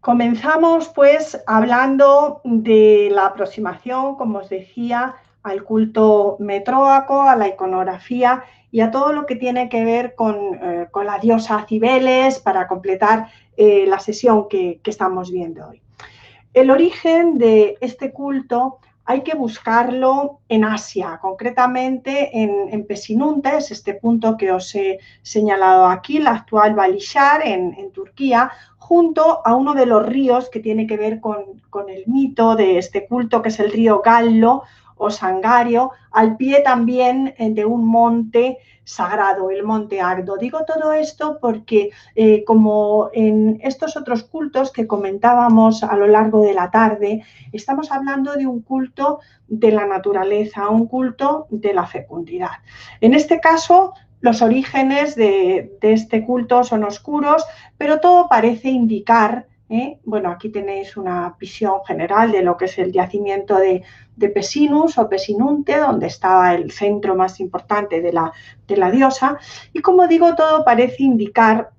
Comenzamos pues hablando de la aproximación, como os decía, al culto metróaco, a la iconografía y a todo lo que tiene que ver con la diosa Cibeles para completar la sesión que estamos viendo hoy. El origen de este culto hay que buscarlo en Asia, concretamente en Pesinunte, es este punto que os he señalado aquí, la actual Balishar en Turquía, junto a uno de los ríos que tiene que ver con el mito de este culto, que es el río Gallo o Sangario, al pie también de un monte sagrado, el monte Agdo. Digo todo esto porque como en estos otros cultos que comentábamos a lo largo de la tarde, estamos hablando de un culto de la naturaleza, un culto de la fecundidad. En este caso, los orígenes de este culto son oscuros, pero todo parece indicar, bueno, aquí tenéis una visión general de lo que es el yacimiento de Pesinus o Pesinunte, donde estaba el centro más importante de la diosa, y como digo, todo parece indicar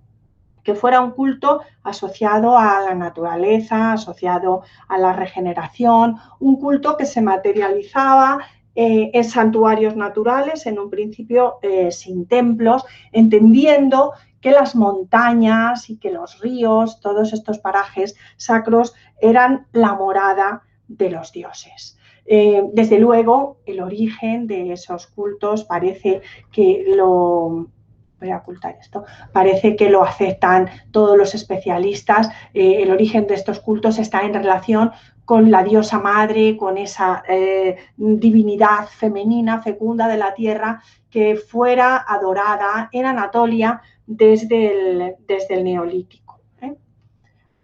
que fuera un culto asociado a la naturaleza, asociado a la regeneración, un culto que se materializaba en santuarios naturales, en un principio sin templos, entendiendo que las montañas y que los ríos, todos estos parajes sacros, eran la morada de los dioses. Desde luego, el origen de esos cultos parece que voy a ocultar esto, parece que lo aceptan todos los especialistas. El origen de estos cultos está en relación con la diosa madre, con esa divinidad femenina, fecunda de la tierra, que fuera adorada en Anatolia desde el Neolítico.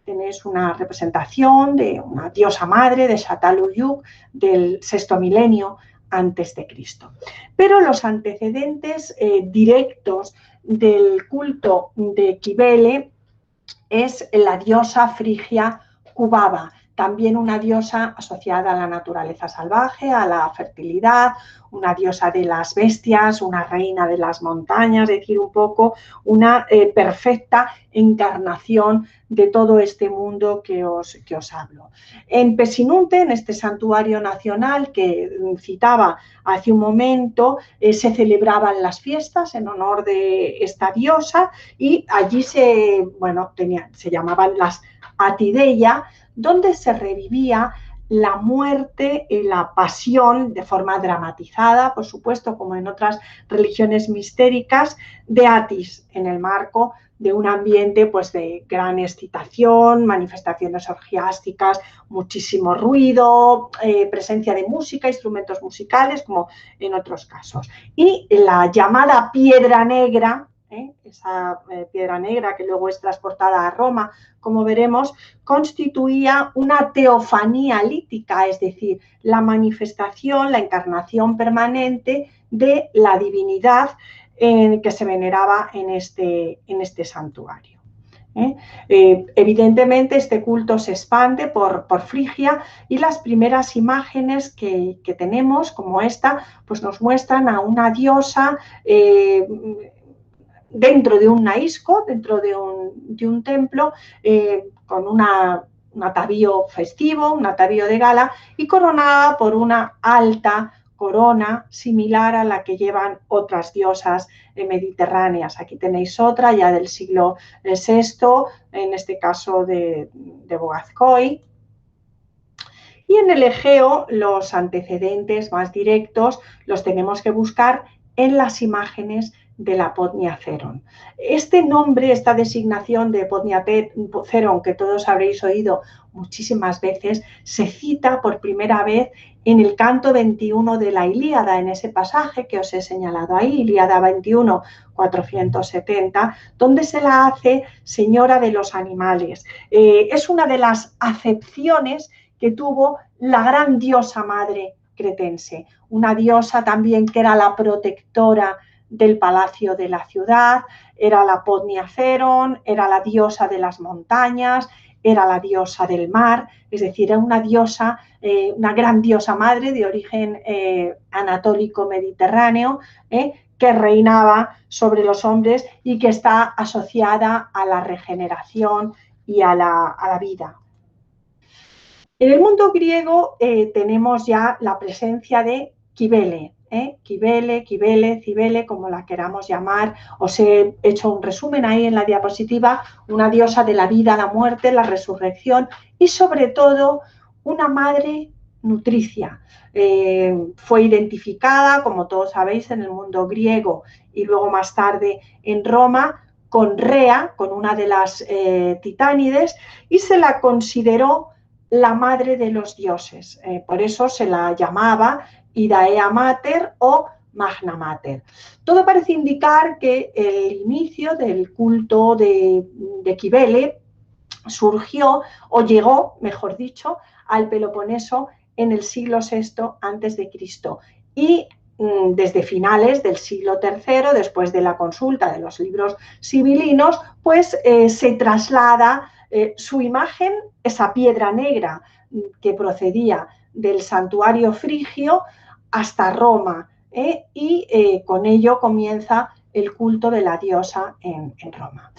Tenéis una representación de una diosa madre de Çatalhöyük del sexto milenio antes de Cristo. Pero los antecedentes directos del culto de Cybele es la diosa frigia Cubaba, también una diosa asociada a la naturaleza salvaje, a la fertilidad, una diosa de las bestias, una reina de las montañas, es decir, un poco una perfecta encarnación de todo este mundo que os hablo. En Pesinunte, en este santuario nacional que citaba hace un momento, se celebraban las fiestas en honor de esta diosa y allí se llamaban las Atideia, donde se revivía la muerte y la pasión de forma dramatizada, por supuesto, como en otras religiones mistéricas, de Atis, en el marco de un ambiente pues, de gran excitación, manifestaciones orgiásticas, muchísimo ruido, presencia de música, instrumentos musicales, como en otros casos. Y la llamada piedra negra, esa piedra negra que luego es transportada a Roma, como veremos, constituía una teofanía lítica, es decir, la manifestación, la encarnación permanente de la divinidad que se veneraba en este santuario. Evidentemente este culto se expande por Frigia y las primeras imágenes que tenemos, como esta, pues nos muestran a una diosa dentro de un naisco, dentro de un templo, con un atavío festivo, un atavío de gala y coronada por una alta corona similar a la que llevan otras diosas mediterráneas. Aquí tenéis otra ya del siglo VI, en este caso de Boğazköy. Y en el Egeo los antecedentes más directos los tenemos que buscar en las imágenes de la Potnia Ceron. Este nombre, esta designación de Potnia Ceron, que todos habréis oído muchísimas veces, se cita por primera vez en el canto 21 de la Ilíada, en ese pasaje que os he señalado ahí, Ilíada 21, 470, donde se la hace señora de los animales. Es una de las acepciones que tuvo la gran diosa madre cretense, una diosa también que era la protectora del palacio de la ciudad, era la Potnia Ceron, era la diosa de las montañas, era la diosa del mar, es decir, era una diosa, una gran diosa madre de origen anatólico mediterráneo, que reinaba sobre los hombres y que está asociada a la regeneración y a la vida. En el mundo griego tenemos ya la presencia de Cibele, Cibele, Cibele, como la queramos llamar. Os he hecho un resumen ahí en la diapositiva, una diosa de la vida, la muerte, la resurrección y sobre todo una madre nutricia. Fue identificada, como todos sabéis, en el mundo griego y luego más tarde en Roma con Rea, con una de las titánides, y se la consideró la madre de los dioses. Por eso se la llamaba Idaea Mater o Magna Mater. Todo parece indicar que el inicio del culto de Cibele surgió o llegó, mejor dicho, al Peloponeso en el siglo VI a.C. y desde finales del siglo III, después de la consulta de los libros sibilinos, pues se traslada su imagen, esa piedra negra que procedía del santuario frigio, hasta Roma, y con ello comienza el culto de la diosa en Roma.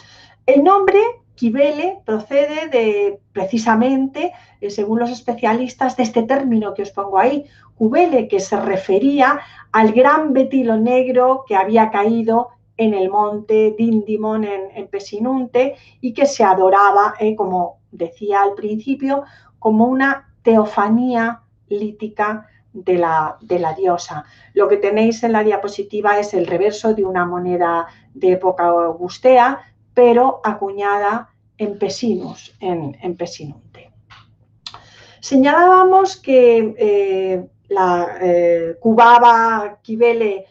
El nombre Cibele procede precisamente, según los especialistas, de este término que os pongo ahí, cubele, que se refería al gran betilo negro que había caído en el monte Dindymon en Pesinunte y que se adoraba, como decía al principio, como una teofanía lítica de la diosa. Lo que tenéis en la diapositiva es el reverso de una moneda de época augustea, pero acuñada en Pesinus, en Pesinunte. Señalábamos que la Cubaba Cibele,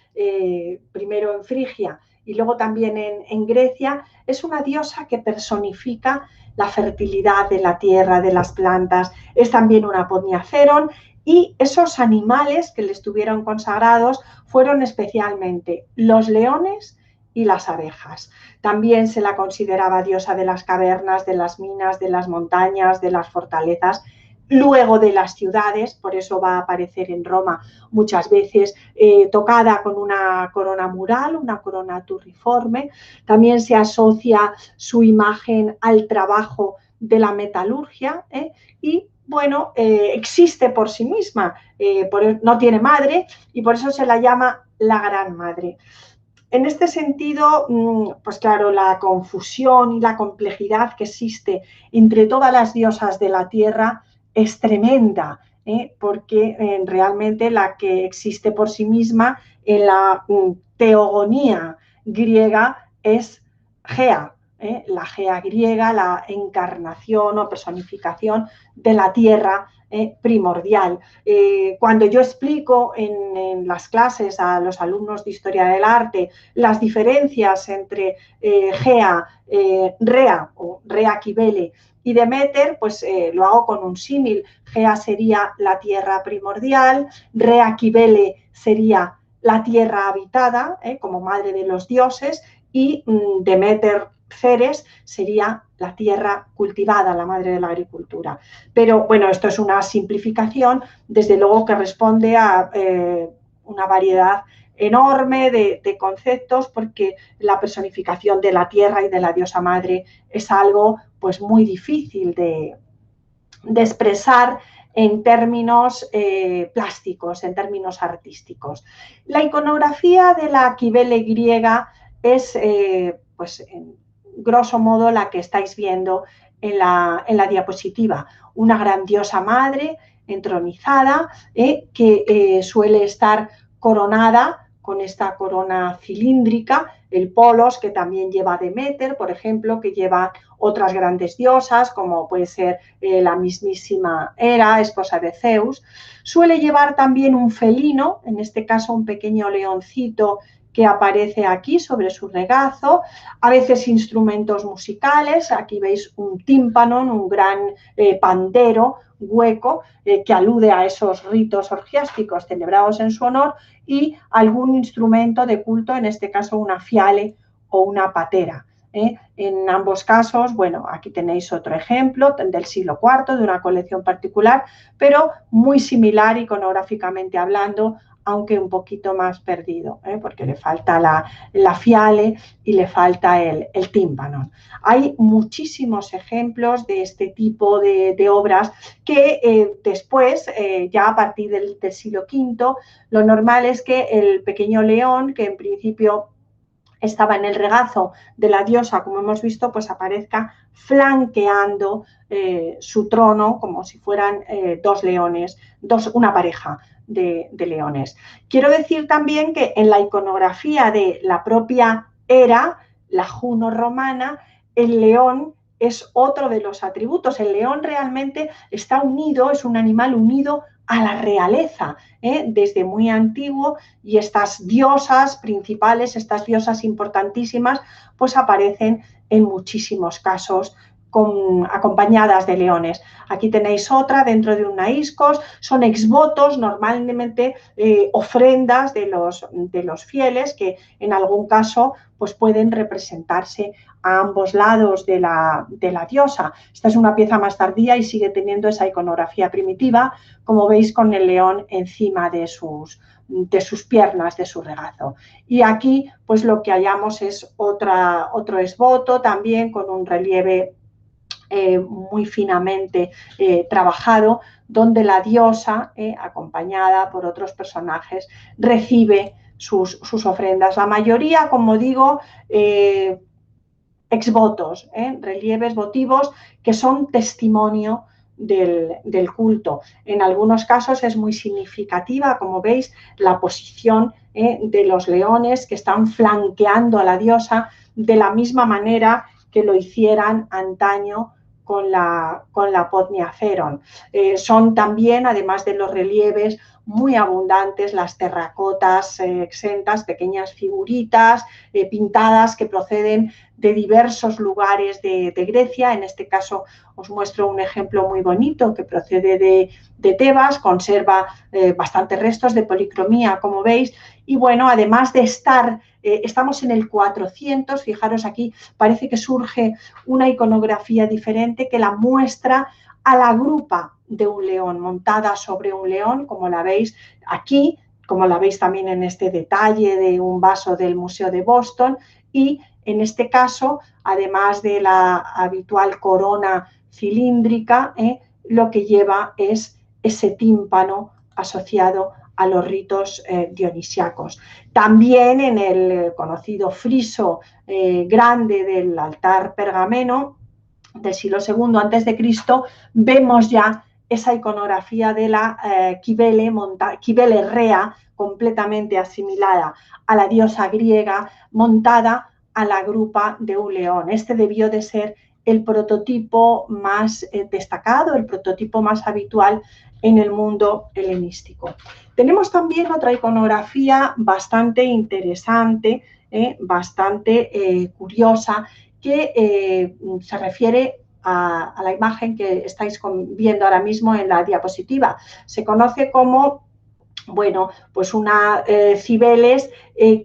primero en Frigia y luego también en Grecia, es una diosa que personifica la fertilidad de la tierra, de las plantas, es también una podniaceron, y esos animales que le estuvieron consagrados fueron especialmente los leones y las abejas. También se la consideraba diosa de las cavernas, de las minas, de las montañas, de las fortalezas, luego de las ciudades. Por eso va a aparecer en Roma muchas veces tocada con una corona mural, una corona turriforme. También se asocia su imagen al trabajo de la metalurgia, y bueno, existe por sí misma, no tiene madre y por eso se la llama la Gran Madre. En este sentido, pues claro, la confusión y la complejidad que existe entre todas las diosas de la tierra es tremenda, porque realmente la que existe por sí misma en la teogonía griega es Gea, la Gea griega, la encarnación o personificación de la tierra primordial. Cuando yo explico en las clases a los alumnos de Historia del Arte las diferencias entre Gea, Rea o Rea Cibele y Demeter, pues lo hago con un símil. Gea sería la tierra primordial, Rea Cibele sería la tierra habitada, como madre de los dioses, y Demeter Ceres sería la tierra cultivada, la madre de la agricultura. Pero bueno, esto es una simplificación, desde luego que responde a una variedad enorme de conceptos, porque la personificación de la tierra y de la diosa madre es algo pues muy difícil de expresar en términos plásticos, en términos artísticos. La iconografía de la Cibele griega es, pues, en grosso modo la que estáis viendo en la diapositiva. Una gran diosa madre entronizada, que suele estar coronada con esta corona cilíndrica, el polos, que también lleva Demeter, por ejemplo, que lleva otras grandes diosas, como puede ser la mismísima Hera, esposa de Zeus. Suele llevar también un felino, en este caso un pequeño leoncito que aparece aquí sobre su regazo, a veces instrumentos musicales, aquí veis un tímpano, un gran pandero hueco que alude a esos ritos orgiásticos celebrados en su honor, y algún instrumento de culto, en este caso una fiale o una patera. En ambos casos, bueno, aquí tenéis otro ejemplo del siglo IV, de una colección particular, pero muy similar iconográficamente hablando aunque un poquito más perdido, porque le falta la fiale y le falta el tímpano. Hay muchísimos ejemplos de este tipo de obras que después, ya a partir del siglo V, lo normal es que el pequeño león, que en principio estaba en el regazo de la diosa, como hemos visto, pues aparezca flanqueando su trono como si fueran dos leones, una pareja de leones. Quiero decir también que en la iconografía de la propia era, la juno-romana, el león es otro de los atributos. El león realmente está unido, es un animal unido a la realeza, desde muy antiguo, y estas diosas principales, estas diosas importantísimas, pues aparecen en muchísimos casos acompañadas de leones. Aquí tenéis otra dentro de un naiscos, son exvotos, normalmente ofrendas de los fieles, que en algún caso pues pueden representarse a ambos lados de la diosa. Esta es una pieza más tardía y sigue teniendo esa iconografía primitiva, como veis, con el león encima de sus piernas, de su regazo. Y aquí pues lo que hallamos es otro esboto, también con un relieve muy finamente trabajado, donde la diosa, acompañada por otros personajes, recibe sus ofrendas. La mayoría, como digo, exvotos, relieves votivos que son testimonio del culto. En algunos casos es muy significativa, como veis, la posición de los leones que están flanqueando a la diosa de la misma manera que lo hicieran antaño con la Potnia Feron. Son también, además de los relieves, muy abundantes las terracotas exentas, pequeñas figuritas pintadas que proceden de diversos lugares de Grecia. En este caso os muestro un ejemplo muy bonito que procede de Tebas, conserva bastantes restos de policromía, como veis, y bueno, además de estamos en el 400, fijaros aquí, parece que surge una iconografía diferente que la muestra a la grupa de un león, montada sobre un león, como la veis aquí, como la veis también en este detalle de un vaso del Museo de Boston, y en este caso, además de la habitual corona cilíndrica, lo que lleva es ese tímpano asociado a los ritos dionisíacos. También en el conocido friso grande del altar pergameno del siglo II a.C., vemos ya esa iconografía de la Cibele rea, completamente asimilada a la diosa griega, montada a la grupa de un león. Este debió de ser el prototipo más destacado, el prototipo más habitual en el mundo helenístico. Tenemos también otra iconografía bastante interesante, bastante curiosa, que se refiere a la imagen que estáis viendo ahora mismo en la diapositiva. Se conoce como, bueno, pues una Cibeles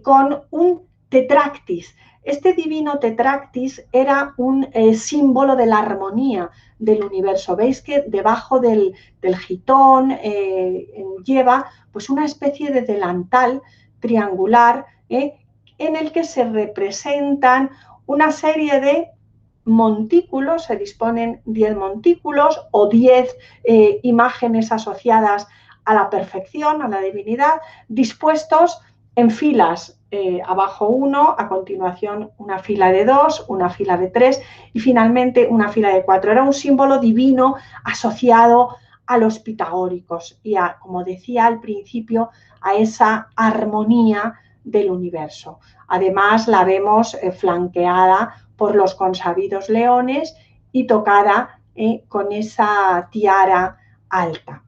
con un tetractis. Este divino tetractis era un símbolo de la armonía del universo. Veis que debajo del gitón lleva pues una especie de delantal triangular en el que se representan una serie de montículos, se disponen 10 montículos o 10 imágenes asociadas a la perfección, a la divinidad, dispuestos en filas, abajo uno, a continuación una fila de 2, una fila de 3 y finalmente una fila de 4. Era un símbolo divino asociado a los pitagóricos y a, como decía al principio, a esa armonía del universo. Además, la vemos flanqueada por los consabidos leones y tocada con esa tiara alta.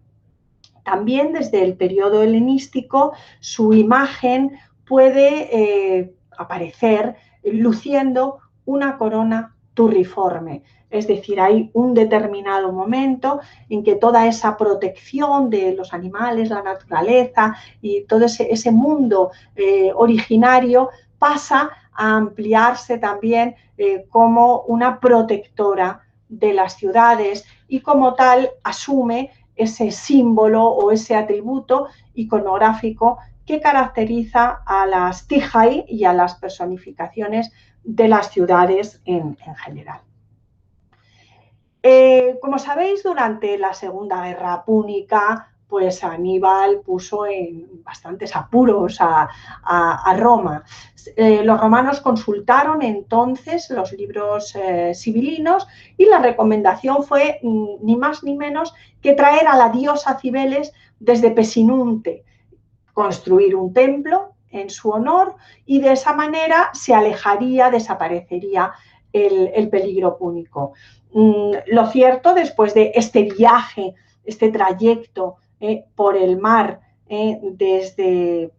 También desde el periodo helenístico su imagen puede aparecer luciendo una corona turriforme. Es decir, hay un determinado momento en que toda esa protección de los animales, la naturaleza y todo ese mundo originario pasa a ampliarse también como una protectora de las ciudades y como tal asume ese símbolo o ese atributo iconográfico que caracteriza a las tijai y a las personificaciones de las ciudades en general. Como sabéis, durante la Segunda Guerra Púnica, pues Aníbal puso en bastantes apuros a Roma. Los romanos consultaron entonces los libros sibilinos y la recomendación fue ni más ni menos que traer a la diosa Cibeles desde Pesinunte, construir un templo en su honor y de esa manera se alejaría, desaparecería el peligro púnico. Lo cierto, después de este viaje, este trayecto por el mar desde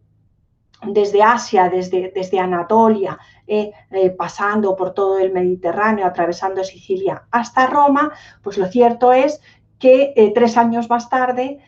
Asia, desde Anatolia, pasando por todo el Mediterráneo, atravesando Sicilia hasta Roma, pues lo cierto es que 3 años más tarde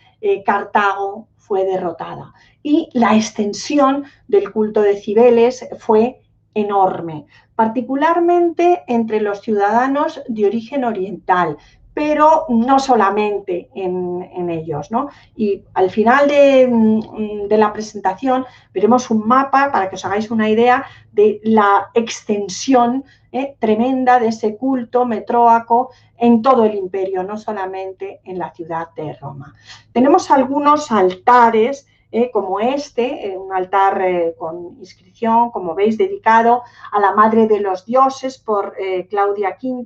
Cartago fue derrotada y la extensión del culto de Cibeles fue enorme, particularmente entre los ciudadanos de origen oriental, pero no solamente en ellos, ¿no? Y al final de la presentación veremos un mapa para que os hagáis una idea de la extensión tremenda de ese culto metróaco en todo el imperio, no solamente en la ciudad de Roma. Tenemos algunos altares como un altar con inscripción, como veis, dedicado a la Madre de los Dioses por Claudia V,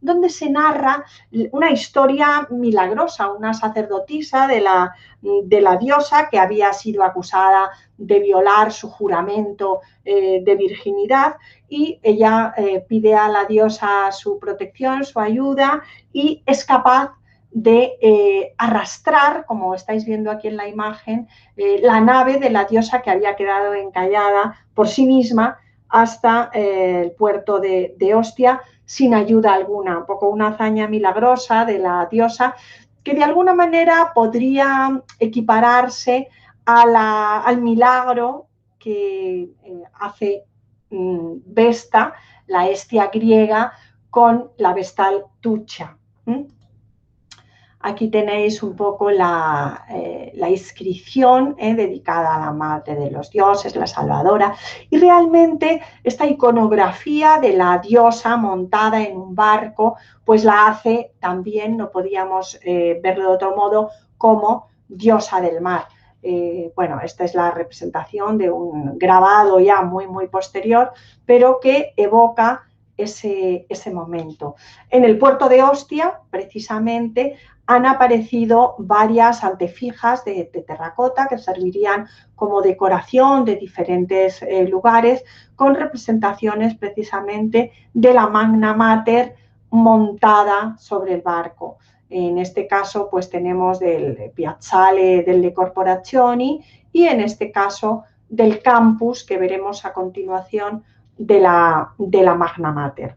donde se narra una historia milagrosa, una sacerdotisa de la diosa que había sido acusada de violar su juramento de virginidad y ella pide a la diosa su protección, su ayuda y es capaz de arrastrar, como estáis viendo aquí en la imagen, la nave de la diosa que había quedado encallada por sí misma hasta el puerto de Ostia sin ayuda alguna, un poco una hazaña milagrosa de la diosa que de alguna manera podría equipararse al milagro que hace Vesta, la Hestia griega, con la vestal Tucha. Aquí tenéis un poco la inscripción dedicada a la Madre de los Dioses, la Salvadora, y realmente esta iconografía de la diosa montada en un barco, pues la hace también, no podíamos verlo de otro modo, como diosa del mar. Bueno, esta es la representación de un grabado ya muy, muy posterior, pero que evoca ese momento. En el puerto de Ostia, precisamente, han aparecido varias antefijas de terracota que servirían como decoración de diferentes lugares con representaciones precisamente de la Magna Mater montada sobre el barco. En este caso, pues tenemos del Piazzale delle Corporazioni y en este caso del campus que veremos a continuación de la Magna Mater.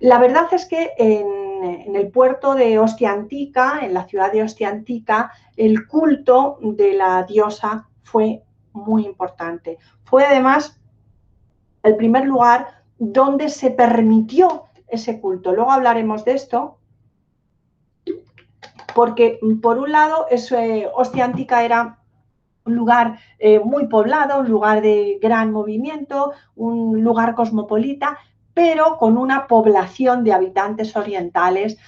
La verdad es que en el puerto de Ostia Antica, en la ciudad de Ostia Antica, el culto de la diosa fue muy importante. Fue además el primer lugar donde se permitió ese culto. Luego hablaremos de esto, porque por un lado Ostia Antica era un lugar muy poblado, un lugar de gran movimiento, un lugar cosmopolita, pero con una población de habitantes orientales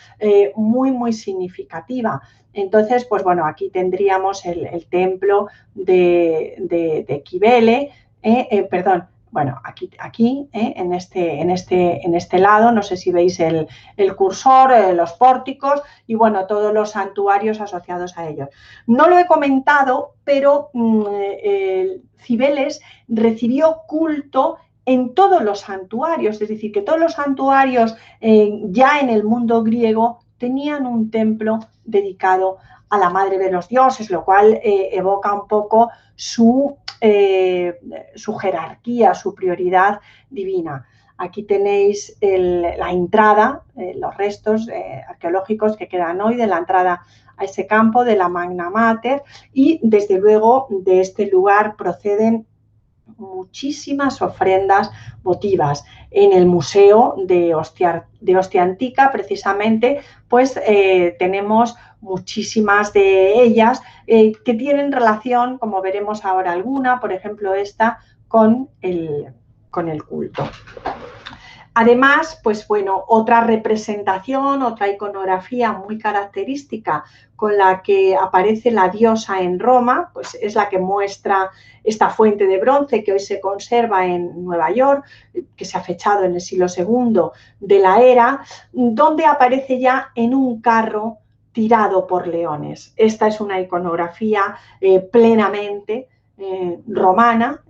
muy, muy significativa. Entonces, pues bueno, aquí tendríamos el templo de Cibele, perdón, bueno, aquí en este lado, no sé si veis el cursor, los pórticos y bueno, todos los santuarios asociados a ellos. No lo he comentado, pero Cibeles recibió culto en todos los santuarios, es decir, que todos los santuarios ya en el mundo griego tenían un templo dedicado a la Madre de los Dioses, lo cual evoca un poco su jerarquía, su prioridad divina. Aquí tenéis la entrada, los restos arqueológicos que quedan hoy de la entrada a ese campo de la Magna Mater y desde luego de este lugar proceden muchísimas ofrendas votivas. En el Museo de Ostia Antica, precisamente, pues tenemos muchísimas de ellas que tienen relación, como veremos ahora alguna, por ejemplo esta, con el culto. Además, pues bueno, otra representación, otra iconografía muy característica con la que aparece la diosa en Roma, pues es la que muestra esta fuente de bronce que hoy se conserva en Nueva York, que se ha fechado en el siglo II de la era, donde aparece ya en un carro tirado por leones. Esta es una iconografía plenamente romana,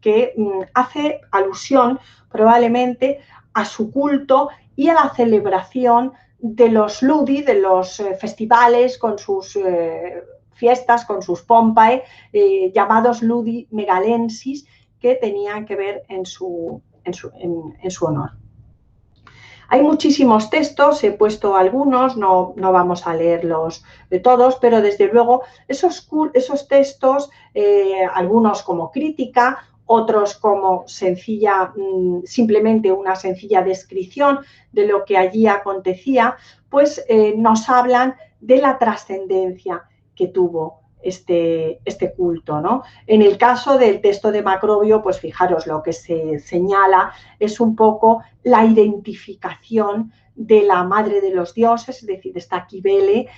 que hace alusión probablemente a su culto y a la celebración de los ludi, de los festivales con sus fiestas, con sus pompae, llamados ludi megalensis, que tenían que ver en su honor. Hay muchísimos textos, he puesto algunos, no vamos a leerlos de todos, pero desde luego esos textos, algunos como crítica, otros como simplemente una sencilla descripción de lo que allí acontecía, pues nos hablan de la trascendencia que tuvo este culto, ¿no? En el caso del texto de Macrobio, pues fijaros, lo que se señala es un poco la identificación de la madre de los dioses, es decir, esta Cibele,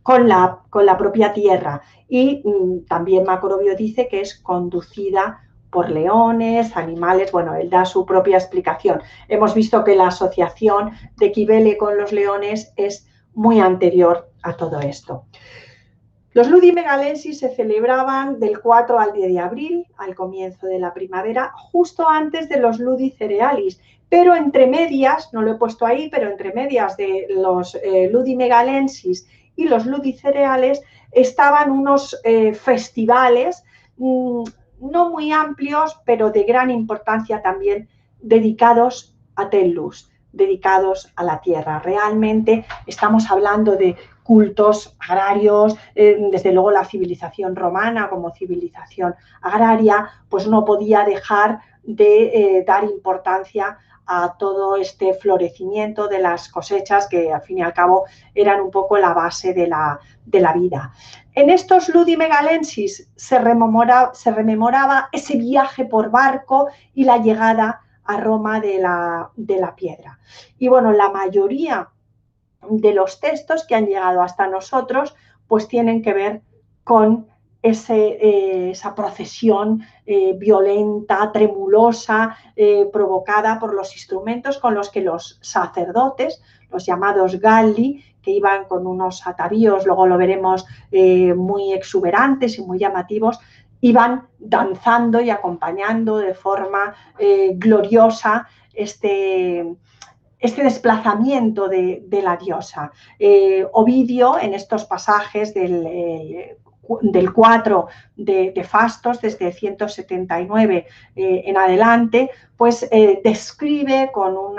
con la propia tierra. Y también Macrobio dice que es conducida por leones, animales, bueno, él da su propia explicación. Hemos visto que la asociación de Cibele con los leones es muy anterior a todo esto. Los ludi megalensis se celebraban del 4 al 10 de abril, al comienzo de la primavera, justo antes de los ludi cerealis, pero entre medias, no lo he puesto ahí, pero entre medias de los ludi megalensis y los ludi cereales estaban unos festivales no muy amplios, pero de gran importancia también, dedicados a Tellus, dedicados a la tierra. Realmente estamos hablando de cultos agrarios, desde luego la civilización romana como civilización agraria, pues no podía dejar de dar importancia a todo este florecimiento de las cosechas que al fin y al cabo eran un poco la base de la vida. En estos ludi megalensis se rememoraba ese viaje por barco y la llegada a Roma de la piedra. Y bueno, la mayoría de los textos que han llegado hasta nosotros pues tienen que ver con esa procesión violenta, tremulosa, provocada por los instrumentos con los que los sacerdotes, los llamados galli, que iban con unos atavíos, luego lo veremos, muy exuberantes y muy llamativos, iban danzando y acompañando de forma gloriosa este desplazamiento de la diosa. Ovidio, en estos pasajes del 4 de Fastos, desde 179 en adelante, pues describe con un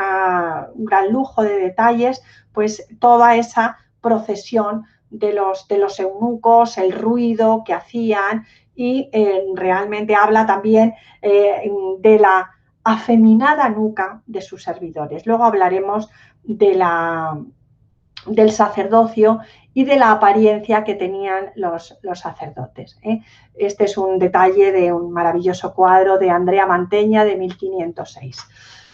gran lujo de detalles pues toda esa procesión de los eunucos, el ruido que hacían y realmente habla también de la afeminada nuca de sus servidores. Luego hablaremos del sacerdocio y de la apariencia que tenían los sacerdotes. Este es un detalle de un maravilloso cuadro de Andrea Mantegna de 1506.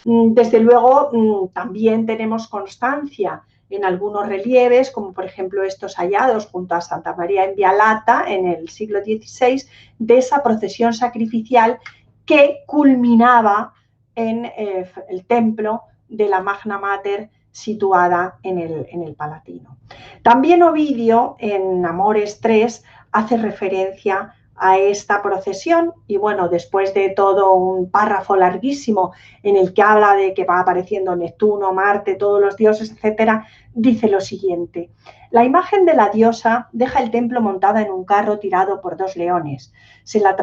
Desde luego, también tenemos constancia en algunos relieves, como por ejemplo estos hallados junto a Santa María in Vialata en el siglo XVI, de esa procesión sacrificial que culminaba en el templo de la Magna Mater situada en el Palatino. También Ovidio, en Amores 3, hace referencia a esta procesión y bueno, después de todo un párrafo larguísimo en el que habla de que va apareciendo Neptuno, Marte, todos los dioses, etcétera, dice lo siguiente: la imagen de la diosa deja el templo montada en un carro tirado por dos leones. Se la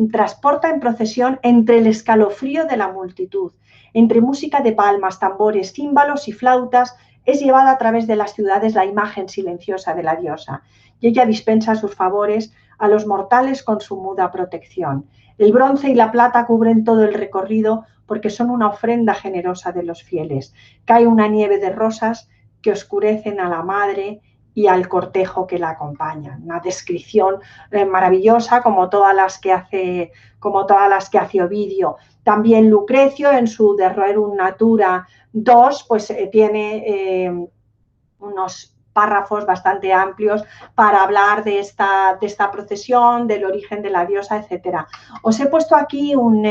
transporta en procesión entre el escalofrío de la multitud, entre música de palmas, tambores, címbalos y flautas. Es llevada a través de las ciudades la imagen silenciosa de la diosa, y ella dispensa sus favores a los mortales con su muda protección. El bronce y la plata cubren todo el recorrido porque son una ofrenda generosa de los fieles. Cae una nieve de rosas que oscurecen a la madre y al cortejo que la acompaña. Una descripción maravillosa como todas las que hace Ovidio. También Lucrecio en su De Rerum Natura 2 pues tiene unos párrafos bastante amplios para hablar de esta procesión, del origen de la diosa, etc. Os he puesto aquí un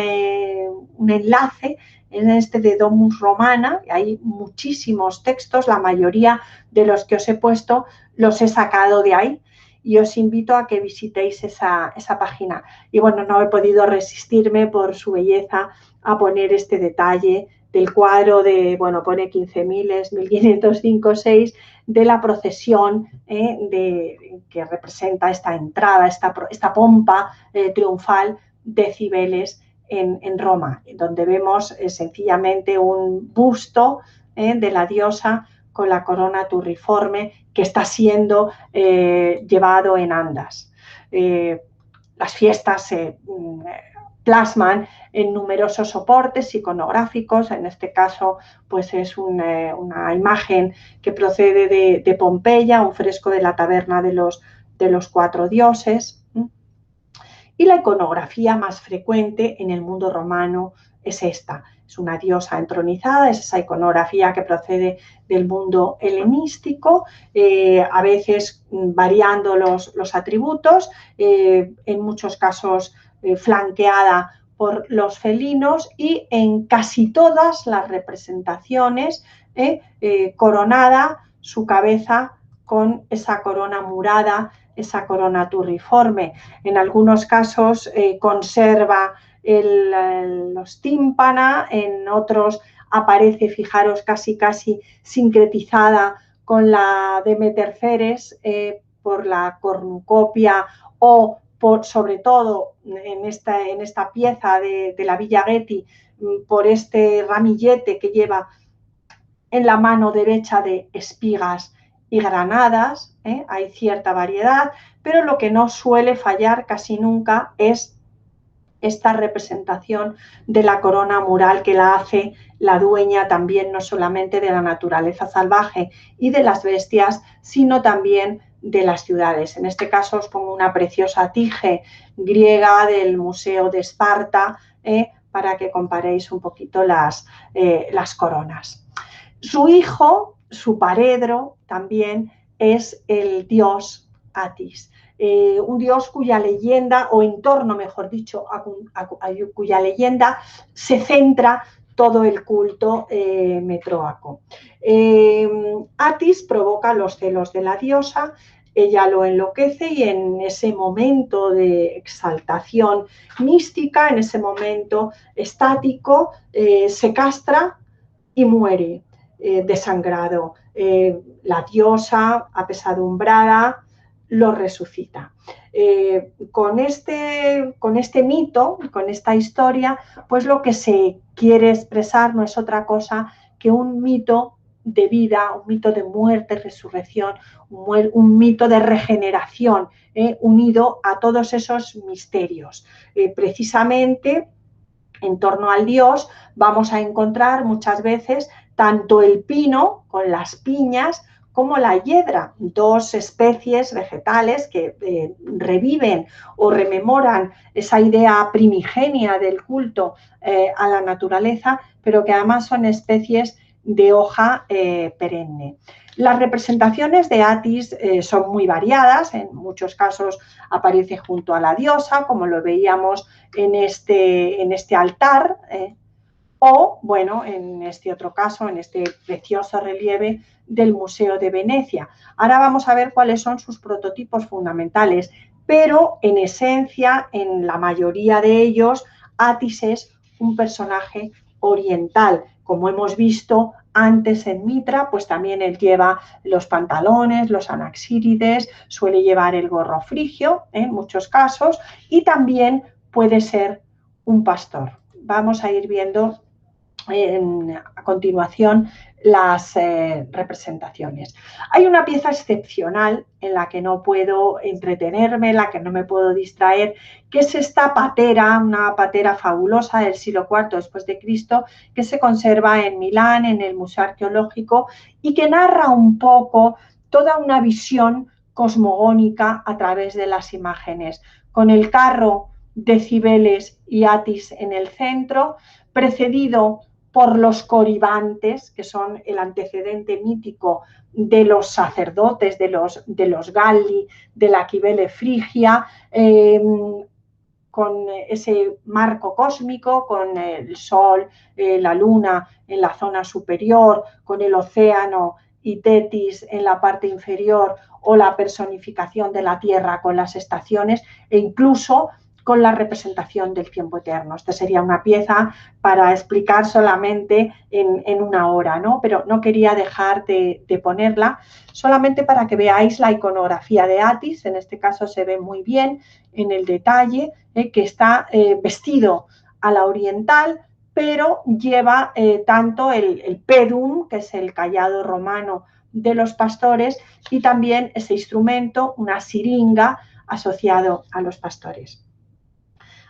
enlace en este de Domus Romana, hay muchísimos textos, la mayoría de los que os he puesto los he sacado de ahí, y os invito a que visitéis esa página. Y bueno, no he podido resistirme por su belleza a poner este detalle del cuadro de, bueno, pone 15.000, es 1505, 6, de la procesión que representa esta entrada, esta pompa triunfal de Cibeles en Roma, donde vemos sencillamente un busto de la diosa con la corona turriforme que está siendo llevado en andas. Las fiestas se plasman en numerosos soportes iconográficos, en este caso pues es una imagen que procede de Pompeya, un fresco de la taberna de los cuatro dioses. Y la iconografía más frecuente en el mundo romano es esta, es una diosa entronizada, es esa iconografía que procede del mundo helenístico, a veces variando los atributos, en muchos casos flanqueada por los felinos, y en casi todas las representaciones coronada su cabeza con esa corona murada, esa corona turriforme. En algunos casos conserva los tímpanos, en otros aparece, fijaros, casi sincretizada con la Demeter Ceres por la cornucopia, o sobre todo en esta pieza de la Villa Getty, por este ramillete que lleva en la mano derecha de espigas y granadas, hay cierta variedad, pero lo que no suele fallar casi nunca es esta representación de la corona mural, que la hace la dueña también no solamente de la naturaleza salvaje y de las bestias, sino también de las ciudades. En este caso os pongo una preciosa tige griega del Museo de Esparta, para que comparéis un poquito las coronas. Su hijo, su paredro, también es el dios Atis, un dios cuya leyenda, o en torno, mejor dicho, cuya leyenda se centra todo el culto metróaco. Atis provoca los celos de la diosa, ella lo enloquece, y en ese momento de exaltación mística, en ese momento estático, se castra y muere desangrado. La diosa, apesadumbrada, lo resucita. Con este mito, con esta historia, pues lo que se quiere expresar no es otra cosa que un mito de vida, un mito de muerte, resurrección, un mito de regeneración, unido a todos esos misterios. Precisamente en torno al dios vamos a encontrar muchas veces tanto el pino con las piñas como la hiedra, dos especies vegetales que reviven o rememoran esa idea primigenia del culto a la naturaleza, pero que además son especies de hoja perenne. Las representaciones de Atis son muy variadas, en muchos casos aparece junto a la diosa, como lo veíamos en este altar, o, bueno, en este otro caso, en este precioso relieve del Museo de Venecia. Ahora vamos a ver cuáles son sus prototipos fundamentales, pero en esencia, en la mayoría de ellos, Atis es un personaje oriental. Como hemos visto antes en Mitra, pues también él lleva los pantalones, los anaxírides, suele llevar el gorro frigio en muchos casos, y también puede ser un pastor. Vamos a ir viendo a continuación las representaciones. Hay una pieza excepcional en la que no puedo entretenerme, en la que no me puedo distraer, que es esta patera, una patera fabulosa del siglo IV después de Cristo, que se conserva en Milán, en el Museo Arqueológico, y que narra un poco toda una visión cosmogónica a través de las imágenes, con el carro de Cibeles y Atis en el centro, precedido por los coribantes, que son el antecedente mítico de los sacerdotes, de los Galli, de la Cibele Frigia, con ese marco cósmico, con el Sol, la Luna en la zona superior, con el océano y Tetis en la parte inferior, o la personificación de la Tierra con las estaciones, e incluso con la representación del tiempo eterno. Esta sería una pieza para explicar solamente en una hora, ¿no? Pero no quería dejar de ponerla, solamente para que veáis la iconografía de Atis. En este caso se ve muy bien en el detalle, que está vestido a la oriental, pero lleva tanto el pedum, que es el cayado romano de los pastores, y también ese instrumento, una siringa, asociado a los pastores.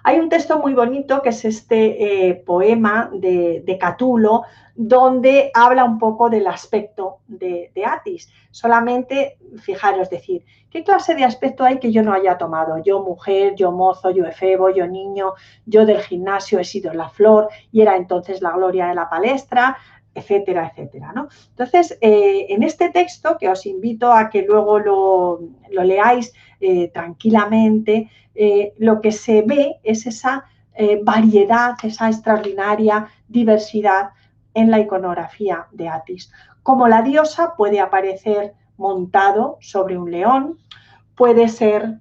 Hay un texto muy bonito que es este poema de Catulo, donde habla un poco del aspecto de Atis. Solamente, fijaros, decir, ¿qué clase de aspecto hay que yo no haya tomado? Yo mujer, yo mozo, yo efebo, yo niño, yo del gimnasio he sido la flor y era entonces la gloria de la palestra, etcétera, etcétera, ¿no? Entonces, en este texto, que os invito a que luego lo leáis tranquilamente, lo que se ve es esa variedad, esa extraordinaria diversidad en la iconografía de Atis. Como la diosa puede aparecer montado sobre un león, puede ser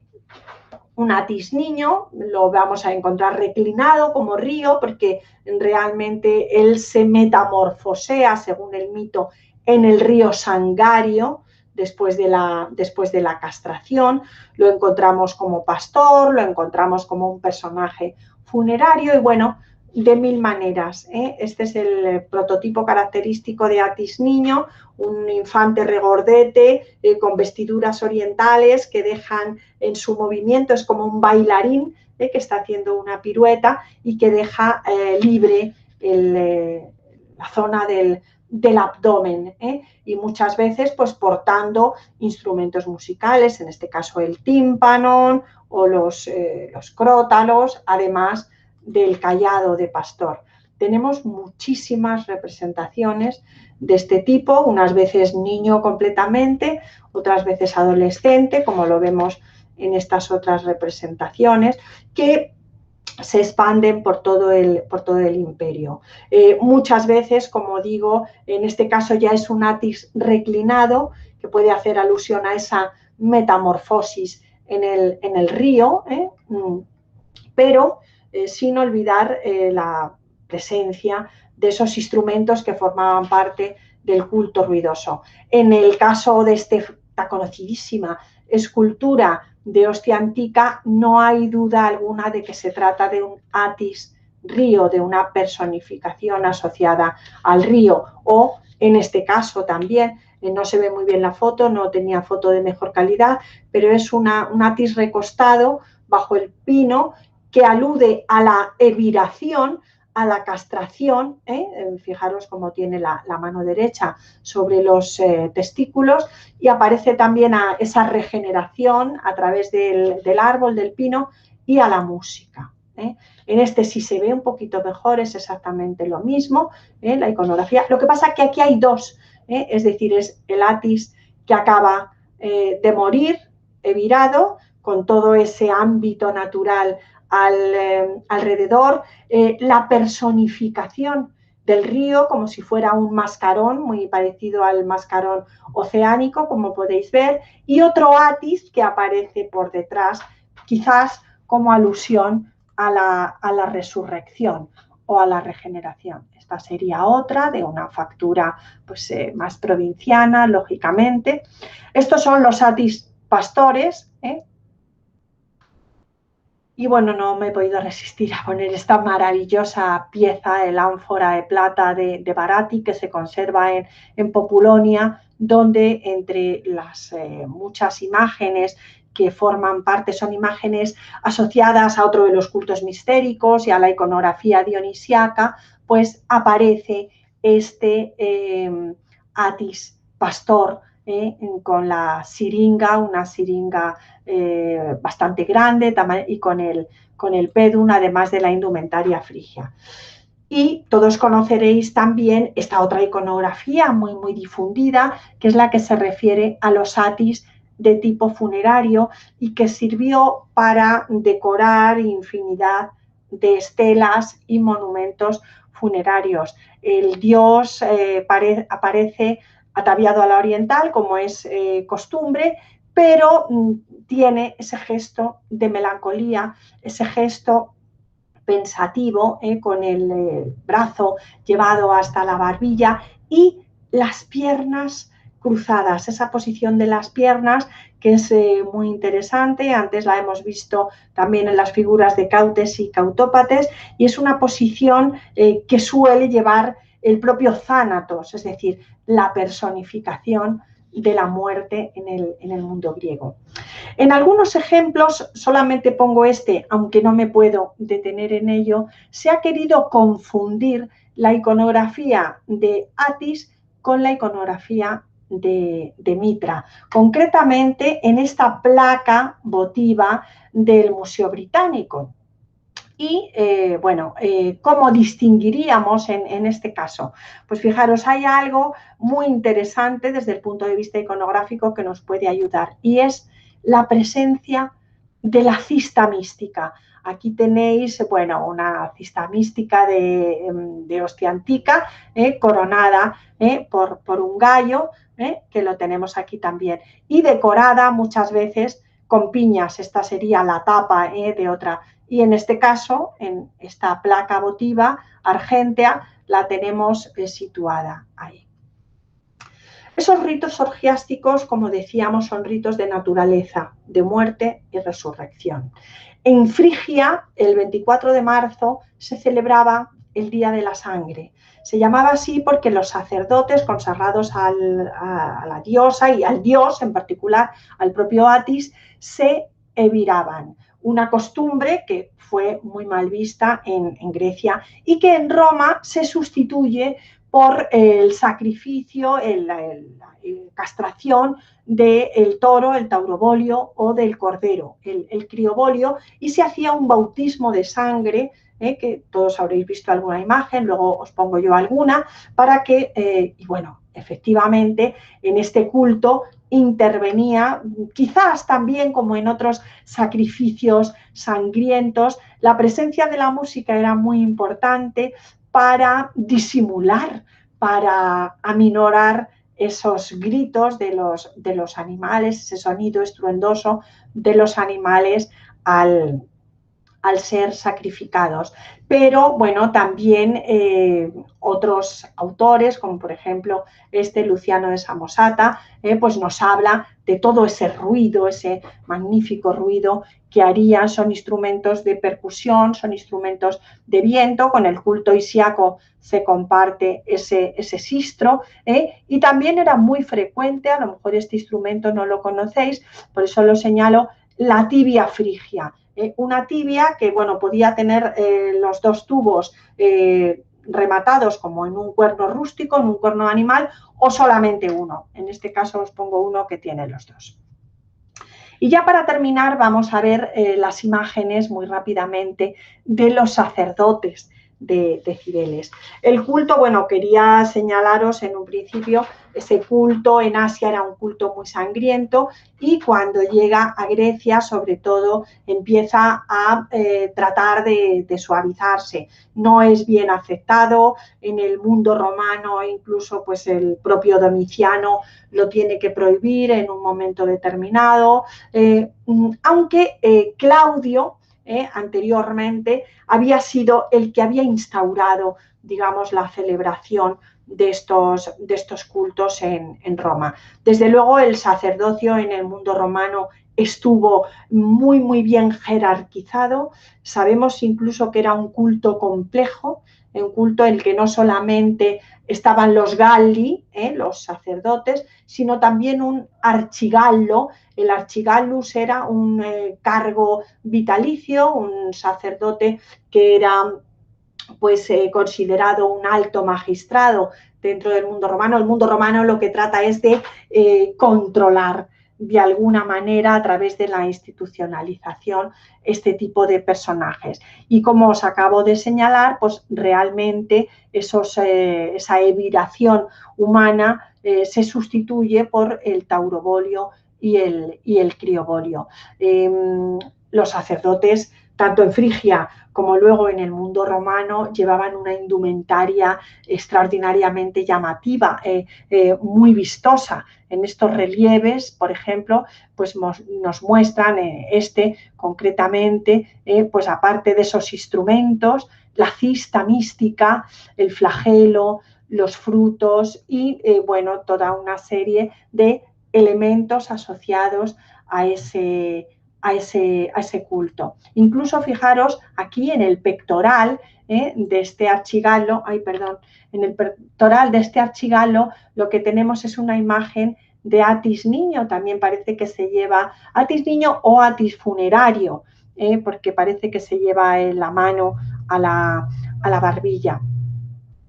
un Atis niño, lo vamos a encontrar reclinado como río, porque realmente él se metamorfosea, según el mito, en el río Sangario, después de la castración. Lo encontramos como pastor, lo encontramos como un personaje funerario, y bueno, de mil maneras. Este es el prototipo característico de Atis niño, un infante regordete con vestiduras orientales que dejan en su movimiento, es como un bailarín que está haciendo una pirueta y que deja libre la zona del abdomen, y muchas veces pues portando instrumentos musicales, en este caso el tímpano o los crótalos, además del cayado de pastor. Tenemos muchísimas representaciones de este tipo, unas veces niño completamente, otras veces adolescente, como lo vemos en estas otras representaciones, que se expanden por todo el imperio. Muchas veces, como digo, en este caso ya es un Atis reclinado, que puede hacer alusión a esa metamorfosis en el río, pero sin olvidar la presencia de esos instrumentos que formaban parte del culto ruidoso. En el caso de esta conocidísima escultura de hostia antica, no hay duda alguna de que se trata de un Atis río, de una personificación asociada al río, o en este caso también, no se ve muy bien la foto, no tenía foto de mejor calidad, pero es un Atis recostado bajo el pino, que alude a la eviración, a la castración, fijaros cómo tiene la mano derecha sobre los testículos, y aparece también a esa regeneración a través del árbol, del pino, y a la música. En este, si se ve un poquito mejor, es exactamente lo mismo, la iconografía. Lo que pasa es que aquí hay dos, es decir, es el Atis que acaba de morir, evirado, con todo ese ámbito natural alrededor, la personificación del río como si fuera un mascarón, muy parecido al mascarón oceánico, como podéis ver, y otro Atis que aparece por detrás, quizás como alusión a la resurrección o a la regeneración. Esta sería otra, de una factura pues, más provinciana, lógicamente. Estos son los Atis pastores, Y bueno, no me he podido resistir a poner esta maravillosa pieza, el ánfora de plata de Barati, que se conserva en Populonia, donde entre las muchas imágenes que forman parte, son imágenes asociadas a otro de los cultos mistéricos y a la iconografía dionisiaca, pues aparece este Atis pastor, con la siringa, una siringa bastante grande y con el pedum, además de la indumentaria frigia. Y todos conoceréis también esta otra iconografía muy difundida, que es la que se refiere a los atis de tipo funerario y que sirvió para decorar infinidad de estelas y monumentos funerarios. El dios aparece ataviado a la oriental, como es costumbre, pero tiene ese gesto de melancolía, ese gesto pensativo, con el brazo llevado hasta la barbilla y las piernas cruzadas, esa posición de las piernas que es muy interesante. Antes la hemos visto también en las figuras de Cautes y Cautópates, y es una posición que suele llevar el propio Thanatos, es decir, la personificación de la muerte en el mundo griego. En algunos ejemplos, solamente pongo este, aunque no me puedo detener en ello, se ha querido confundir la iconografía de Atis con la iconografía de Mitra, concretamente en esta placa votiva del Museo Británico. Y bueno, ¿cómo distinguiríamos en este caso? Pues fijaros, hay algo muy interesante desde el punto de vista iconográfico que nos puede ayudar, y es la presencia de la cista mística. Aquí tenéis, bueno, una cista mística de hostia antica, coronada por un gallo, que lo tenemos aquí también, y decorada muchas veces con piñas. Esta sería la tapa de otra. Y en este caso, en esta placa votiva argéntea, la tenemos situada ahí. Esos ritos orgiásticos, como decíamos, son ritos de naturaleza, de muerte y resurrección. En Frigia, el 24 de marzo, se celebraba el Día de la Sangre. Se llamaba así porque los sacerdotes consagrados a la diosa y al dios, en particular al propio Atis, se eviraban. Una costumbre que fue muy mal vista en Grecia y que en Roma se sustituye por el sacrificio, la castración del toro, el taurobolio, o del cordero, el criobolio, y se hacía un bautismo de sangre, que todos habréis visto alguna imagen, luego os pongo yo alguna, para que, y bueno, efectivamente, en este culto intervenía, quizás también como en otros sacrificios sangrientos, la presencia de la música era muy importante para disimular, para aminorar esos gritos de los animales, ese sonido estruendoso de los animales al ser sacrificados. Pero bueno, también otros autores, como por ejemplo este Luciano de Samosata, pues nos habla de todo ese ruido, ese magnífico ruido que harían. Son instrumentos de percusión, son instrumentos de viento. Con el culto isiaco se comparte ese sistro, y también era muy frecuente, a lo mejor este instrumento no lo conocéis, por eso lo señalo, la tibia frigia. Una tibia que, bueno, podía tener los dos tubos rematados como en un cuerno rústico, en un cuerno animal, o solamente uno. En este caso os pongo uno que tiene los dos. Y ya para terminar vamos a ver las imágenes muy rápidamente de los sacerdotes de Cibeles. El culto, bueno, quería señalaros en un principio, ese culto en Asia era un culto muy sangriento, y cuando llega a Grecia, sobre todo, empieza a tratar de suavizarse. No es bien aceptado en el mundo romano, incluso pues el propio Domiciano lo tiene que prohibir en un momento determinado, aunque Claudio anteriormente había sido el que había instaurado, digamos, la celebración de estos cultos en Roma. Desde luego, el sacerdocio en el mundo romano estuvo muy, muy bien jerarquizado. Sabemos incluso que era un culto complejo, un culto en el que no solamente estaban los galli, los sacerdotes, sino también un archigallo. El archigallus era un cargo vitalicio, un sacerdote que era pues considerado un alto magistrado dentro del mundo romano. El mundo romano lo que trata es de controlar de alguna manera a través de la institucionalización este tipo de personajes. Y como os acabo de señalar, pues realmente esa eviración humana se sustituye por el taurobolio y el criobolio. Los sacerdotes, tanto en Frigia como luego en el mundo romano, llevaban una indumentaria extraordinariamente llamativa, muy vistosa. En estos relieves, por ejemplo, pues nos muestran concretamente, pues aparte de esos instrumentos, la cista mística, el flagelo, los frutos y, bueno, toda una serie de elementos asociados a ese culto. Incluso fijaros aquí en el pectoral de este archigallo, en el pectoral de este archigallo lo que tenemos es una imagen de Atis niño, también parece que se lleva Atis niño o Atis funerario, porque parece que se lleva la mano a la barbilla.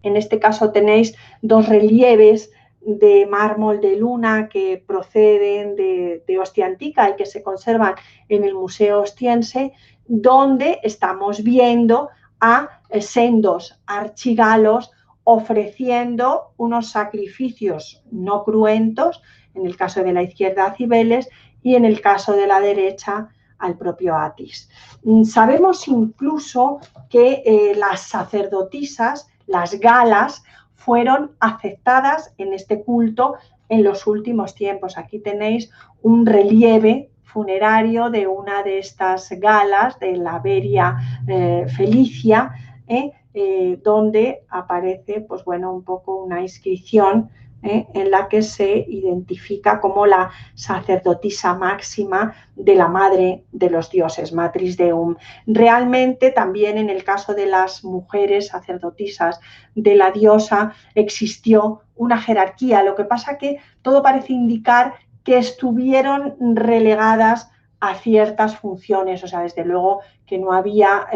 En este caso tenéis dos relieves de mármol de luna que proceden de Ostia Antica y que se conservan en el Museo Ostiense, donde estamos viendo a sendos archigalos ofreciendo unos sacrificios no cruentos, en el caso de la izquierda a Cibeles y en el caso de la derecha al propio Atis. Sabemos incluso que las sacerdotisas, las galas, fueron aceptadas en este culto en los últimos tiempos. Aquí tenéis un relieve funerario de una de estas galas, de la Veria Felicia, donde aparece, pues bueno, un poco una inscripción en la que se identifica como la sacerdotisa máxima de la madre de los dioses, Matris Deum. Realmente también en el caso de las mujeres sacerdotisas de la diosa existió una jerarquía, lo que pasa que todo parece indicar que estuvieron relegadas a ciertas funciones, o sea, desde luego que no había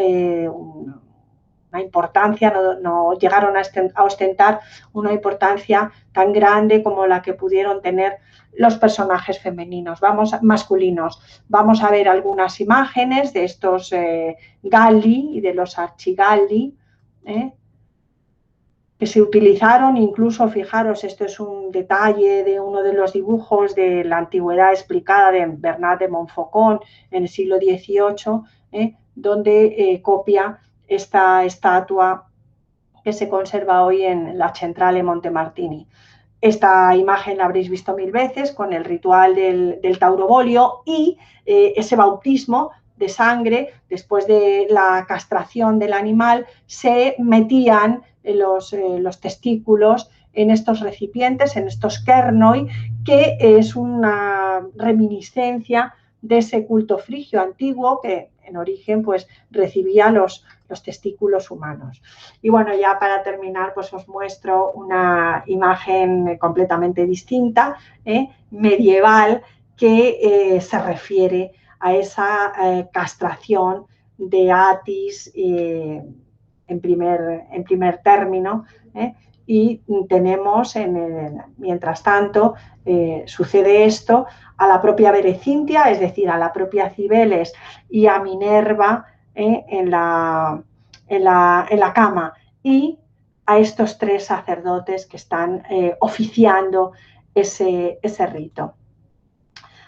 una importancia, no llegaron a ostentar una importancia tan grande como la que pudieron tener los personajes femeninos, masculinos. Vamos a ver algunas imágenes de estos galli y de los archigalli, que se utilizaron, incluso, fijaros, esto es un detalle de uno de los dibujos de la antigüedad explicada de Bernat de Montfaucon en el siglo XVIII, donde copia esta estatua que se conserva hoy en la Centrale Montemartini. Esta imagen la habréis visto mil veces con el ritual del taurobolio y ese bautismo de sangre. Después de la castración del animal se metían los testículos en estos recipientes, en estos kernoi, que es una reminiscencia de ese culto frigio antiguo que en origen pues recibía los testículos humanos. Y bueno, ya para terminar, pues os muestro una imagen completamente distinta, medieval, que se refiere a esa castración de Atis en primer término, y tenemos, mientras tanto, sucede esto a la propia Berecintia, es decir, a la propia Cibeles y a Minerva en la cama, y a estos tres sacerdotes que están oficiando ese rito.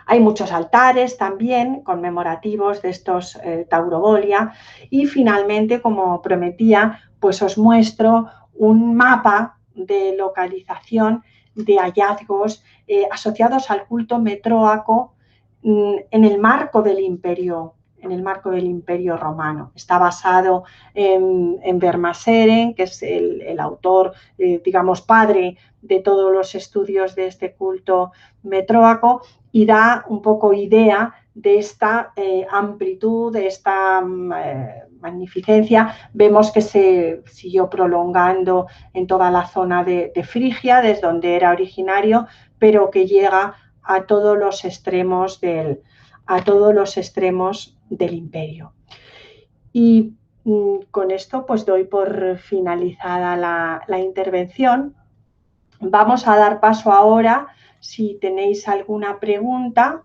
Hay muchos altares también conmemorativos de estos taurobolia y finalmente, como prometía, pues os muestro un mapa de localización de hallazgos asociados al culto metróaco en el marco del Imperio en el marco del Imperio Romano. Está basado en Vermaseren, que es el autor, digamos, padre de todos los estudios de este culto metróaco, y da un poco idea de esta amplitud, de esta magnificencia. Vemos que se siguió prolongando en toda la zona de Frigia, desde donde era originario, pero que llega a todos los extremos del imperio. Y con esto pues doy por finalizada la intervención. Vamos a dar paso ahora, si tenéis alguna pregunta,